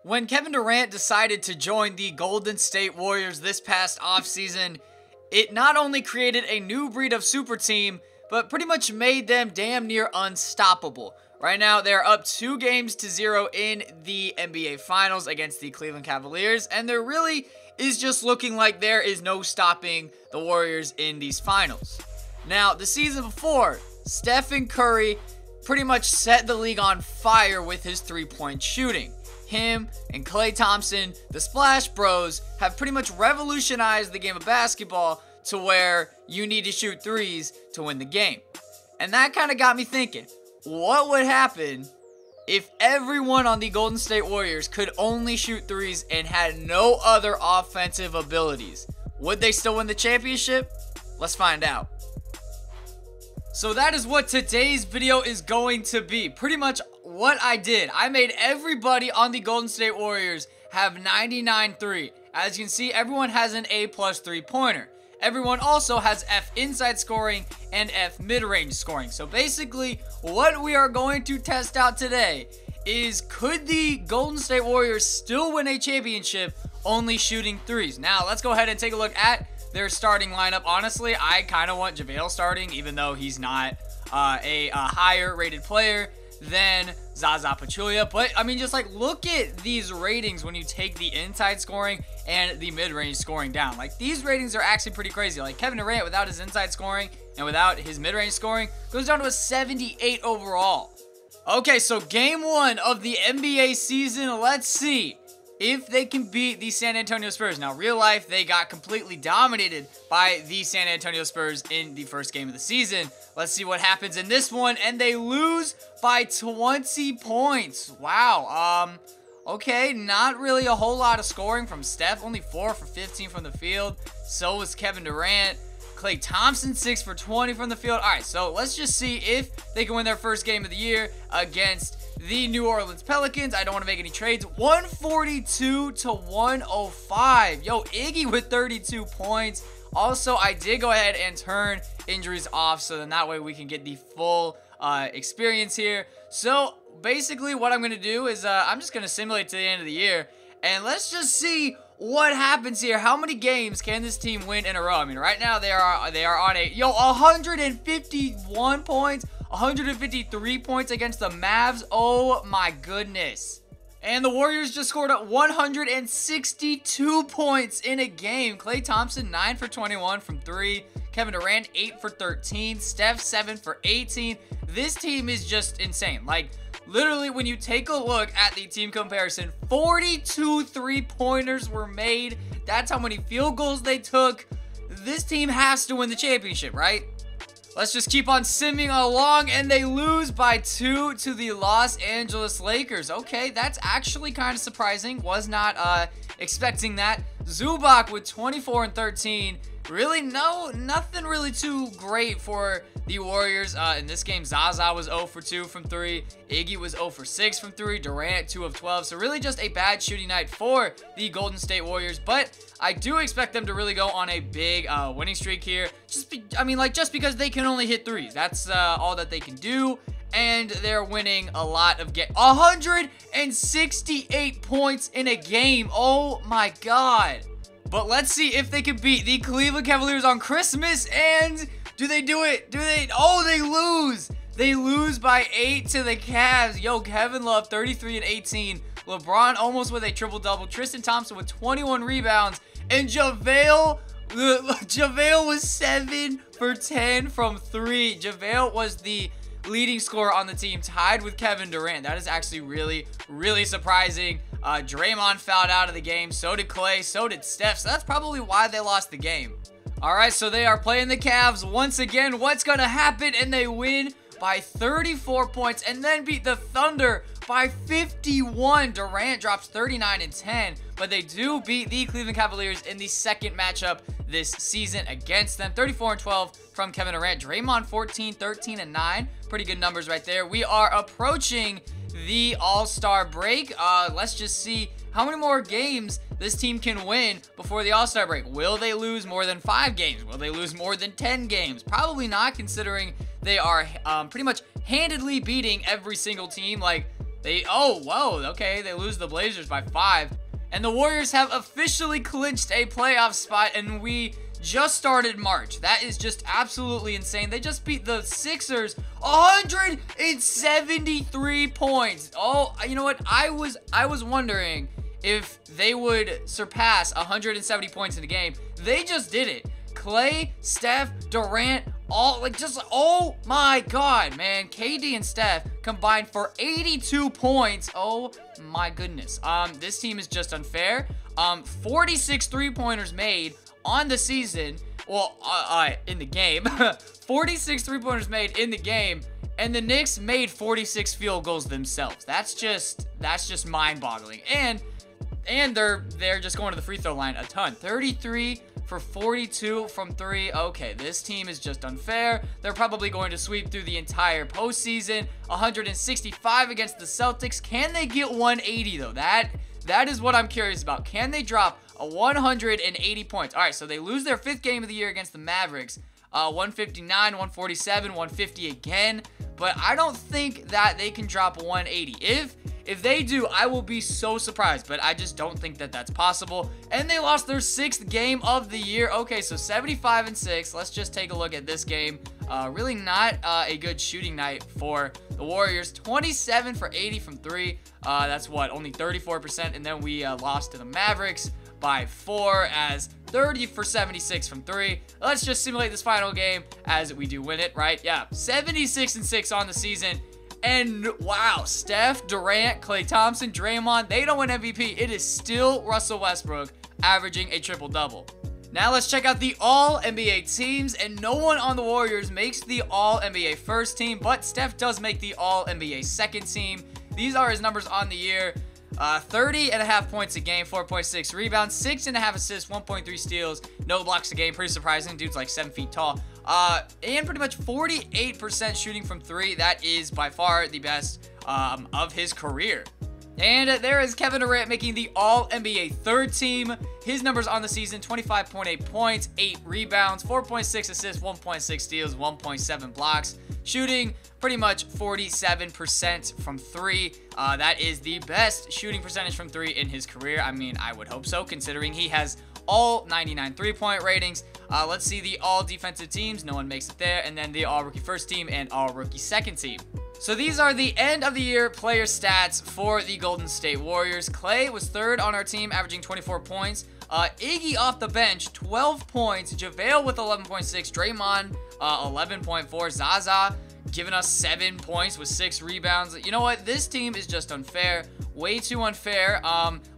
When Kevin Durant decided to join the Golden State Warriors this past offseason, it not only created a new breed of super team, but pretty much made them damn near unstoppable. Right now, they're up 2-0 in the NBA Finals against the Cleveland Cavaliers, and there really is just looking like there is no stopping the Warriors in these finals. Now, the season before, Stephen Curry pretty much set the league on fire with his three-point shooting. Him and Klay Thompson, the Splash Bros, have pretty much revolutionized the game of basketball to where you need to shoot threes to win the game. And that kind of got me thinking, what would happen if everyone on the Golden State Warriors could only shoot threes and had no other offensive abilities? Would they still win the championship? Let's find out. So that is what today's video is going to be. Pretty much what I did. I made everybody on the Golden State Warriors have 99-3. As you can see, everyone has an A+ three-pointer. Everyone also has F inside scoring and F mid-range scoring. So basically, what we are going to test out today is, could the Golden State Warriors still win a championship only shooting threes? Now, let's go ahead and take a look at their starting lineup. Honestly, I kind of want JaVale starting, even though he's not a higher rated player than Zaza Pachulia. But I mean, just like, look at these ratings when you take the inside scoring and the mid-range scoring down. Like, these ratings are actually pretty crazy. Like, Kevin Durant, without his inside scoring and without his mid-range scoring, goes down to a 78 overall. Okay, so game one of the NBA season. Let's see if they can beat the San Antonio Spurs. Now, real life, they got completely dominated by the San Antonio Spurs in the first game of the season. Let's see what happens in this one, and they lose by 20 points. Wow. Okay, not really a whole lot of scoring from Steph. Only 4 for 15 from the field. So was Kevin Durant. Klay Thompson, 6 for 20 from the field. All right, so let's just see if they can win their first game of the year against the New Orleans Pelicans. I don't want to make any trades. 142 to 105. Yo, Iggy with 32 points. Also, I did go ahead and turn injuries off, so then that way we can get the full experience here. So basically what I'm going to do is I'm just going to simulate to the end of the year, and let's just see what happens here. How many games can this team win in a row? I mean, right now they are on a 151 points, 153 points against the Mavs. Oh my goodness. And the Warriors just scored 162 points in a game. Klay Thompson, 9 for 21 from 3. Kevin Durant, 8 for 13. Steph, 7 for 18. This team is just insane. Like, literally, when you take a look at the team comparison, 42 three-pointers were made. That's how many field goals they took. This team has to win the championship, right? Let's just keep on simming along, and they lose by 2 to the Los Angeles Lakers. Okay, that's actually kind of surprising. Was not expecting that. Zubac with 24 and 13. Really, nothing really too great for the Warriors. In this game, Zaza was 0 for 2 from 3. Iggy was 0 for 6 from 3. Durant, 2 of 12. So really just a bad shooting night for the Golden State Warriors. But I do expect them to really go on a big winning streak here. Just because they can only hit threes. That's all that they can do. And they're winning a lot of games. 168 points in a game. Oh my God. But let's see if they can beat the Cleveland Cavaliers on Christmas. And do they do it? Oh, they lose. They lose by 8 to the Cavs. Yo, Kevin Love, 33 and 18. LeBron almost with a triple-double. Tristan Thompson with 21 rebounds. And JaVale was 7 for 10 from 3. JaVale was the leading scorer on the team, tied with Kevin Durant. That is actually really, really surprising. Draymond fouled out of the game. So did Klay. So did Steph. So that's probably why they lost the game. All right, so they are playing the Cavs once again. What's going to happen? And they win by 34 points and then beat the Thunder by 51. Durant drops 39 and 10, but they do beat the Cleveland Cavaliers in the second matchup this season against them. 34 and 12 from Kevin Durant. Draymond, 14, 13 and 9. Pretty good numbers right there. We are approaching the All-Star break. Let's just see how many more games this team can win before the All-Star break. Will they lose more than 5 games? Will they lose more than 10 games? Probably not, considering they are pretty much handedly beating every single team. Like, Oh, whoa, okay, they lose the Blazers by 5. And the Warriors have officially clinched a playoff spot, and we just started March. That is just absolutely insane. They just beat the Sixers 173 points. Oh, you know what? I was wondering if they would surpass 170 points in a game. They just did it. Clay, Steph, Durant, oh my god, man. KD and Steph combined for 82 points. Oh my goodness. This team is just unfair. 46 three-pointers made on the season. Well, in the game. 46 three-pointers made in the game. And the Knicks made 46 field goals themselves. That's just mind-boggling. And they're just going to the free throw line a ton. 33 for 42 from 3. Okay, this team is just unfair. They're probably going to sweep through the entire postseason. 165 against the Celtics. Can they get 180 though? That is what I'm curious about. Can they drop a 180 points? All right, so they lose their 5th game of the year against the Mavericks. 159, 147, 150 again. But I don't think that they can drop 180. If they do, I will be so surprised, but I just don't think that that's possible. And they lost their 6th game of the year. Okay, so 75-6. Let's just take a look at this game. Really not a good shooting night for the Warriors. 27 for 80 from 3. That's what, only 34%. And then we lost to the Mavericks by 4 as 30 for 76 from 3. Let's just simulate this final game as we do win it, right? Yeah, 76-6 on the season. And wow, Steph, Durant, Klay Thompson, Draymond, they don't win MVP. It is still Russell Westbrook averaging a triple-double. Now let's check out the All-NBA teams, and no one on the Warriors makes the All-NBA first team, but Steph does make the All-NBA second team. These are his numbers on the year. 30.5 points a game, 4.6 rebounds, 6.5 assists, 1.3 steals, no blocks a game. Pretty surprising. Dude's like 7 feet tall. And pretty much 48% shooting from 3. That is by far the best of his career. And there is Kevin Durant making the All-NBA third team. His numbers on the season, 25.8 points, 8 rebounds, 4.6 assists, 1.6 steals, 1.7 blocks. Shooting pretty much 47% from 3. That is the best shooting percentage from 3 in his career. I mean, I would hope so, considering he has all 99 three-point ratings. Let's see the all-defensive teams. No one makes it there. And then the all-rookie first team and all-rookie second team. So these are the end-of-the-year player stats for the Golden State Warriors. Clay was 3rd on our team, averaging 24 points. Iggy off the bench, 12 points. JaVale with 11.6. Draymond, 11.4. Zaza giving us 7 points with 6 rebounds. You know what? This team is just unfair. Way too unfair.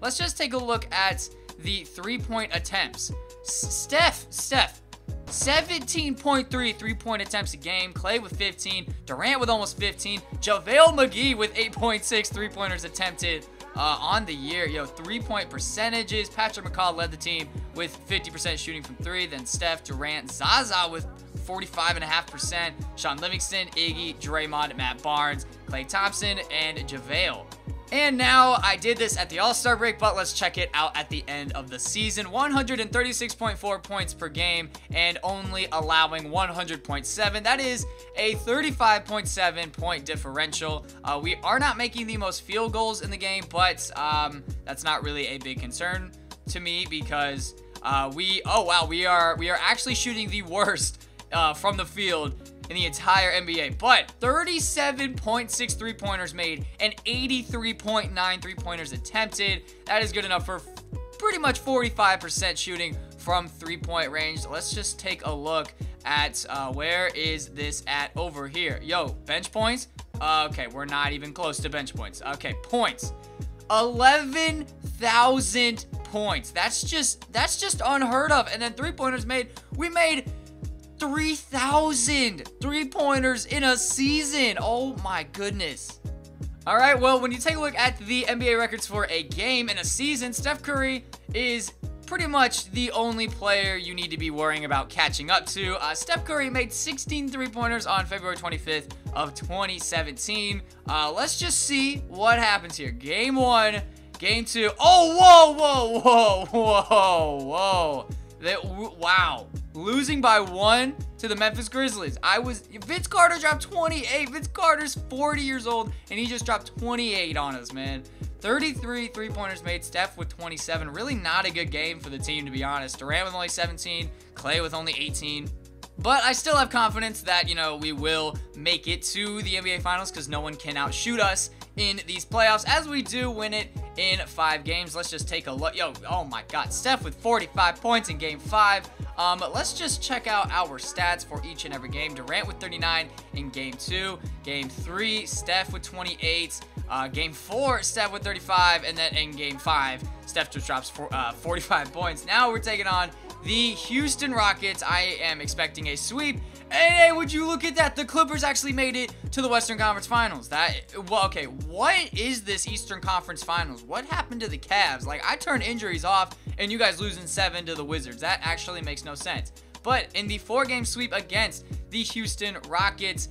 Let's just take a look at the three-point attempts. Steph, 17.3 three-point attempts a game. Clay with 15. Durant with almost 15. JaVale McGee with 8.6 three-pointers attempted on the year. Yo, three-point percentages. Patrick McCaw led the team with 50% shooting from 3. Then Steph, Durant, Zaza with 45.5%. Sean Livingston, Iggy, Draymond, Matt Barnes, Klay Thompson, and JaVale. And now, I did this at the All-Star break, but let's check it out at the end of the season. 136.4 points per game and only allowing 100.7. That is a 35.7 point differential. We are not making the most field goals in the game, but that's not really a big concern to me because we are actually shooting the worst from the field in the entire NBA, but 37.6 three-pointers made and 83.9 three-pointers attempted. That is good enough for pretty much 45% shooting from three-point range. Let's just take a look at where is this at over here. Yo, bench points? Okay, we're not even close to bench points. Okay, points. 11,000 points. That's just unheard of. And then three-pointers made, we made 3,000 three-pointers in a season. Oh my goodness. All right, well, when you take a look at the NBA records for a game in a season, Steph Curry is pretty much the only player you need to be worrying about catching up to. Steph Curry made 16 three-pointers on February 25th of 2017. Let's just see what happens here. Game 1, Game 2. Oh, whoa. Wow. Losing by 1 to the Memphis Grizzlies. Vince Carter dropped 28. Vince Carter's 40 years old, and he just dropped 28 on us, man. 33 three-pointers made. Steph with 27. Really not a good game for the team, to be honest. Durant with only 17. Clay with only 18. But I still have confidence that, we will make it to the NBA Finals because no one can outshoot us in these playoffs as we do win it in 5 games. Let's just take a look. Oh my God. Steph with 45 points in Game 5. Let's just check out our stats for each and every game. Durant with 39 in Game 2. Game 3, Steph with 28. Game 4, Steph with 35. And then in Game 5, Steph just drops 45 points. Now we're taking on the Houston Rockets. I am expecting a sweep. And hey, would you look at that? The Clippers actually made it to the Western Conference Finals. Okay, what is this Eastern Conference Finals? What happened to the Cavs? Like, I turned injuries off, and you guys losing 7 to the Wizards. That actually makes no sense. But in the 4-game sweep against the Houston Rockets,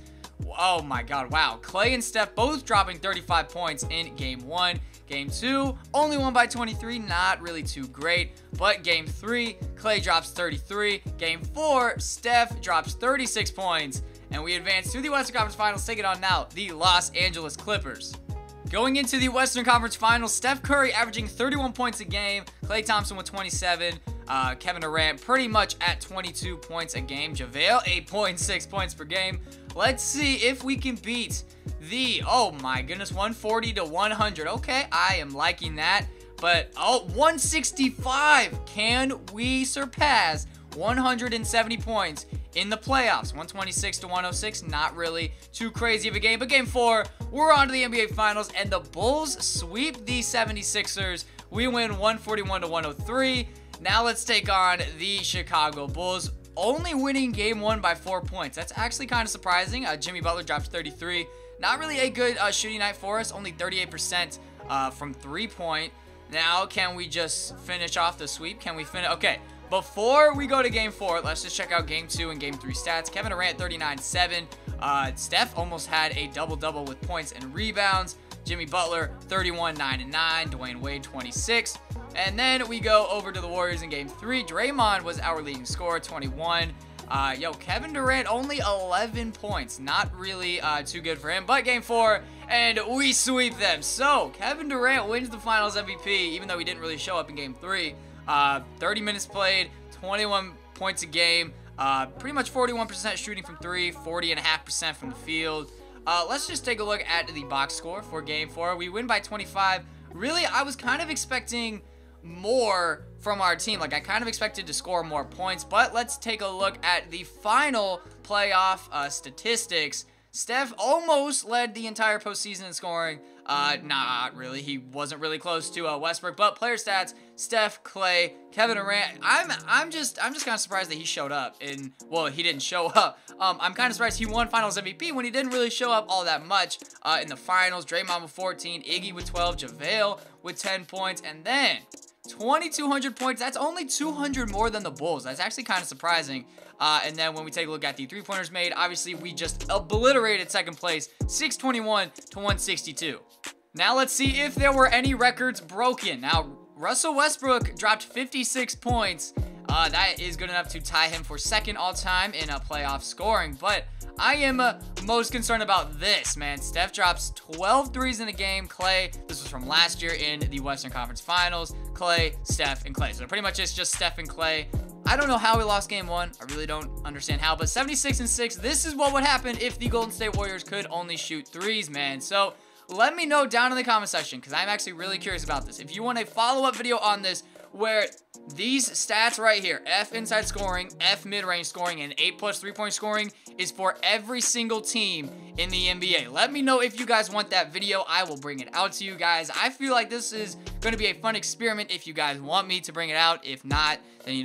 oh my God, wow. Clay and Steph both dropping 35 points in Game 1. Game 2, only won by 23, not really too great. But Game 3, Clay drops 33. Game 4, Steph drops 36 points. And we advance to the Western Conference Finals, taking on now the Los Angeles Clippers. Going into the Western Conference Finals, Steph Curry averaging 31 points a game. Klay Thompson with 27. Kevin Durant pretty much at 22 points a game. JaVale, 8.6 points per game. Let's see if we can beat the, oh my goodness, 140 to 100. Okay, I am liking that. But, 165. Can we surpass 170 points in the playoffs? 126 to 106, not really too crazy of a game. But Game 4, we're on to the NBA Finals, and the Bulls sweep the 76ers. We win 141 to 103. Now let's take on the Chicago Bulls, only winning Game 1 by 4 points. That's actually kind of surprising. Jimmy Butler drops 33. Not really a good shooting night for us, only 38% from 3-point. Now, can we just finish off the sweep? Can we finish? Okay, before we go to Game 4, let's just check out Game 2 and Game 3 stats. Kevin Durant, 39-7. Steph almost had a double-double with points and rebounds. Jimmy Butler, 31, 9 and 9. Dwayne Wade, 26. And then we go over to the Warriors in Game 3. Draymond was our leading scorer, 21. Kevin Durant, only 11 points. Not really too good for him. But Game 4, and we sweep them. So, Kevin Durant wins the Finals MVP, even though he didn't really show up in Game 3. 30 minutes played, 21 points a game. Pretty much 41% shooting from 3, 40.5% from the field. Let's just take a look at the box score for Game 4. We win by 25. Really, I was kind of expecting more from our team. Like, I kind of expected to score more points, but let's take a look at the final playoff statistics. Steph almost led the entire postseason in scoring. Not really. He wasn't really close to Westbrook, but player stats: Steph, Clay, Kevin Durant. I'm just kind of surprised that he showed up. Well, he didn't show up. I'm kind of surprised he won Finals MVP when he didn't really show up all that much in the finals. Draymond with 14, Iggy with 12, JaVale with 10 points, and then 2,200 points. That's only 200 more than the Bulls. That's actually kind of surprising. And then when we take a look at the three-pointers made, obviously we just obliterated second place, 621 to 162. Now let's see if there were any records broken. Now, Russell Westbrook dropped 56 points. That is good enough to tie him for second all-time in playoff scoring. But I am most concerned about this, man. Steph drops 12 threes in a game. Clay, this was from last year in the Western Conference Finals. Clay, Steph, and Clay. So pretty much it's just Steph and Clay. I don't know how we lost Game 1. I really don't understand how. But 76-6, this is what would happen if the Golden State Warriors could only shoot threes, man. So let me know down in the comment section, because I'm actually really curious about this. If you want a follow-up video on this, where these stats right here, F inside scoring, F mid-range scoring, and 8+ 3-point scoring is for every single team in the NBA. Let me know if you guys want that video. I will bring it out to you guys. I feel like this is going to be a fun experiment if you guys want me to bring it out. If not, then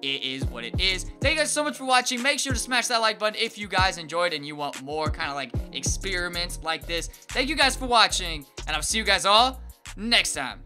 it is what it is. Thank you guys so much for watching. Make sure to smash that like button if you guys enjoyed and you want more kind of like experiments like this. Thank you guys for watching, and I'll see you guys all next time.